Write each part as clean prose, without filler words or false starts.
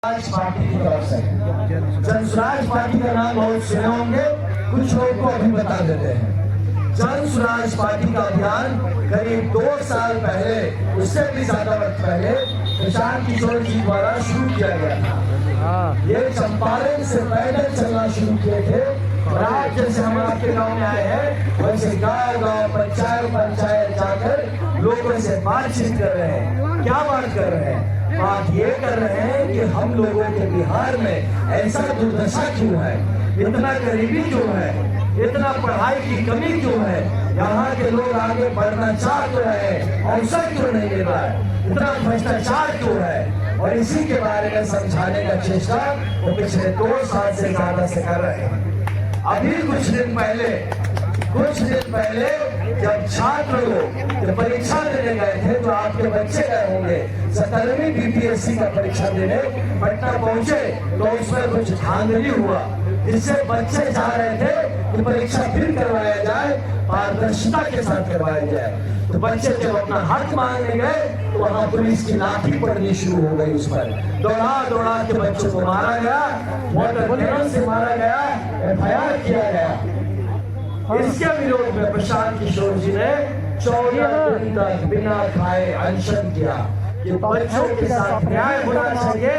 Party की तरफ से जन स्वराज पार्टी का नाम बहुत सुने होंगे, कुछ लोगों को अभी बता देते हैं। जन स्वराज पार्टी का अभियान करीब 2 साल पहले, उससे भी ज्यादा वक्त पहले प्रशांत किशोर जी द्वारा शुरू किया गया था। ये चंपारण से पैदल चलना शुरू किए थे और आज जैसे हम आपके गांव में आए हैं वैसे गांव-गांव, पंचायत जाकर लोगों से बातचीत कर रहे हैं। क्या बात कर रहे हैं? बात ये कर रहे हैं कि हम लोगों के बिहार में ऐसा दुर्दशा क्यों है, इतना गरीबी क्यों है, इतना पढ़ाई की कमी क्यों है, यहाँ के लोग आगे बढ़ना चाह तो रहे हैं, अवसर क्यों नहीं मिल रहा है, इतना भ्रष्टाचार क्यों है, और इसी के बारे में समझाने का चेष्टा वो पिछले 2 साल से ज्यादा से कर रहे हैं। अभी कुछ दिन पहले जब छात्र लोग परीक्षा देने गए थे तो आपके बच्चे गए होंगे 17वीं बीपीएससी का परीक्षा देने पटना पहुंचे, तो उसमें कुछ धांधली हुआ जिससे बच्चे चाह रहे थे कि परीक्षा फिर करवाया जाए, पारदर्शिता के साथ करवाया जाए। तो बच्चे जब अपना हक मांगने गए तो वहाँ पुलिस की लाठी पड़नी शुरू हो गई, उस पर दौड़ा के बच्चों को मारा गया, मोटर कैनन से मारा गया, FIR किया गया। इसके विरोध में प्रशांत किशोर जी ने 14 दिन तक बिना खाए अनशन किया कि बच्चों के साथ न्याय होना चाहिए।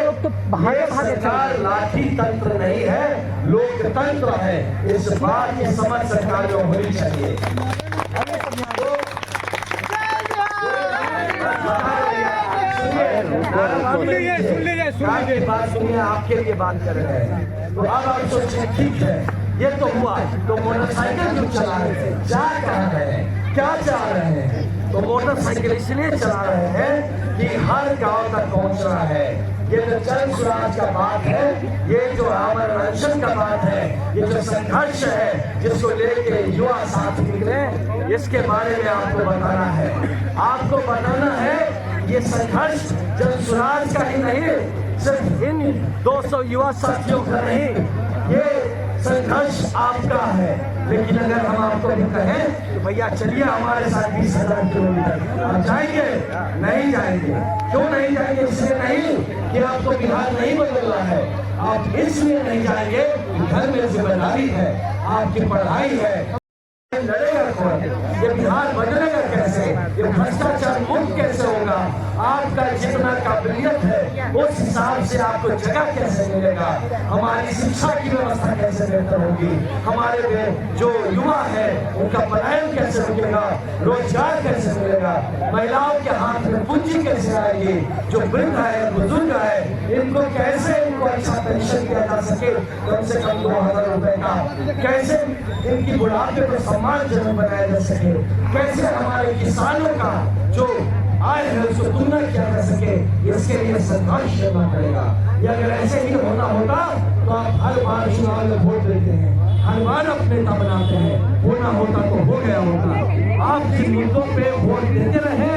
ये सरकार लाठी तंत्र नहीं है, लोकतंत्र है, इस बात की समझ सरकार को होनी चाहिए। बात सुनिए, आपके लिए बात कर रहे हैं। तो अब आप सोचिए, ठीक है ये तो हुआ, तो मोटरसाइकिल क्यों चला रहे थे, जा कहाँ रहे हैं, क्या चाह रहे हैं? तो मोटरसाइकिल इसलिए चला रहे हैं कि हर गांव तक पहुंच रहा है। ये जो जन स्वराज का बात है, ये जो आमरण अनशन का बात है, ये जो संघर्ष है जिसको लेके युवा साथ निकले, इसके बारे में आपको बताना है। आपको बताना है ये संघर्ष जन स्वराज का ही नहीं, सिर्फ इन 200 युवा साथियों का नहीं, ये संघर्ष आपका है। लेकिन अगर हम आपको भी कहें तो भैया चलिए हमारे साथ 20,000 किलोमीटर, आप जाएंगे? नहीं जाएंगे। क्यों नहीं जाएंगे? इसलिए नहीं कि आपको बिहार नहीं बदलना है, आप इसलिए नहीं जाएंगे, घर में जिम्मेदारी है, आपकी पढ़ाई है, लड़ेगा कौन? ये बिहार बदलेगा कैसे? ये भ्रष्टाचार मुक्त कैसे होगा? आपका जितना काबिलियत है उस हिसाब से आपको जगह कैसे मिलेगा? हमारी शिक्षा की व्यवस्था कैसे बेहतर होगी? हमारे जो युवा है उनका पलायन कैसे रुकेगा? रोजगार कैसे मिलेगा? महिलाओं के हाथ में पूंजी कैसे आएगी? जो वृद्ध है, बुजुर्ग है, इनको कैसे इनको अच्छा पेंशन दिया जा सके, कम से कम 2,000 रुपए का? कैसे इनकी बुढ़ापे को सम्मानजनक बनाया जा सके? कैसे हमारे किसानों का जो आय है उसको दुगना किया जा सके? इसके लिए संघर्ष करना पड़ेगा। या अगर ऐसे ही होना होता तो आप हर बार चुनाव में वोट देते हैं, हर बार अपने नेता बनाते हैं, होना होता तो हो गया होता। आप जिन मुद्दों पे वोट देते रहे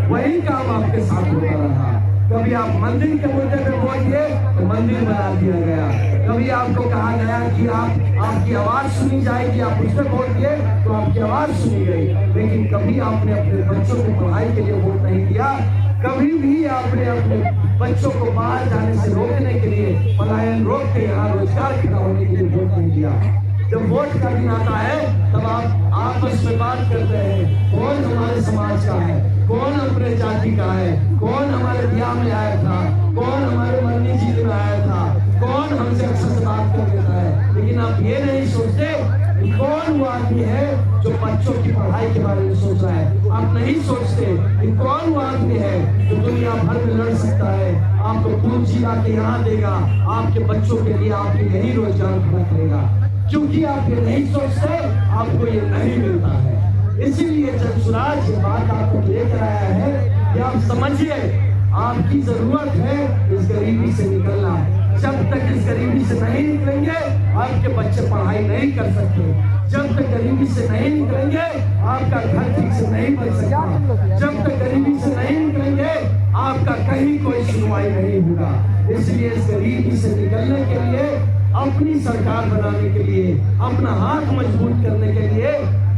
वही काम आपके साथ होता रहा। कभी आप मंदिर के मुद्दे पे वोट दिए तो मंदिर बना दिया गया, कभी आपको कहा गया कि आपकी आवाज सुनी जाएगी, आप उस पर वोट दिए तो आपकी आवाज सुनी गई, लेकिन कभी आपने अपने बच्चों को पढ़ाई के लिए वोट नहीं दिया, कभी भी आपने अपने बच्चों को बाहर जाने से रोकने के लिए, पलायन रोक के यहाँ रोजगार खड़ा होने के लिए वोट नहीं दिया। जब वोट का दिन आता है तब आप आपस में बात करते हैं, कौन हमारे समाज का है, कौन अपने जाति का है, कौन हमारे ब्याह में आया था, कौन हमारे मरनी चीज में आया था, कौन हमसे अच्छे से बात कर देता है। लेकिन आप ये नहीं सोचते कि कौन वो आदमी है जो बच्चों की पढ़ाई के बारे में सोच रहा है। आप नहीं सोचते कि कौन वो आदमी है जो दुनिया भर में लड़ सकता है, आपको पूंजी ला के यहाँ देगा, आपके बच्चों के लिए आपके यही रोजगार खड़ा करेगा। क्योंकि आप ये नहीं सोचते, आपको ये नहीं मिलता है। इसीलिए जन स्वराज ये बात आपको लेकर आया है कि आप समझिए आपकी जरूरत है इस गरीबी से निकलना। जब तक इस गरीबी से नहीं निकलेंगे आपके बच्चे पढ़ाई नहीं कर सकते, जब तक गरीबी से नहीं निकलेंगे आपका घर ठीक से नहीं बन सकता, जब तक गरीबी से नहीं निकलेंगे आपका कहीं कोई सुनवाई नहीं होगा। इसलिए इस गरीबी से निकलने के लिए, अपनी सरकार बनाने के लिए, अपना हाथ मजबूत करने के लिए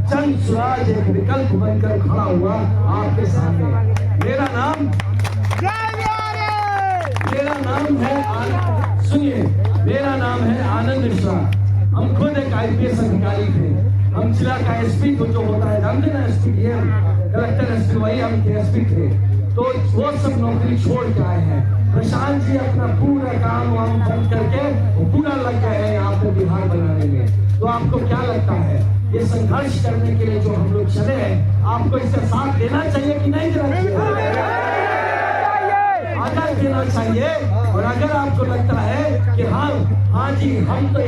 जन स्वराज एक विकल्प बनकर खड़ा हुआ आपके सामने। मेरा नाम मेरा नाम है सुनिए, मेरा नाम है आनंद मिश्रा। हम खुद एक IPS अधिकारी थे। हम जिला का SP को जो होता है जानते ना, SP कलेक्टर SP, वही हम KSP थे। तो वो सब नौकरी छोड़ के आए हैं। प्रशांत जी अपना पूरा काम वाम बंद करके पूरा लग गए हैं यहाँ पे बिहार बनाने में। तो आपको क्या लगता है, ये संघर्ष करने के लिए जो हम लोग चले हैं, आपको इसका साथ देना चाहिए कि नहीं देना चाहिए? अगर देना चाहिए। और अगर आपको लगता है कि हाँ जी हम तो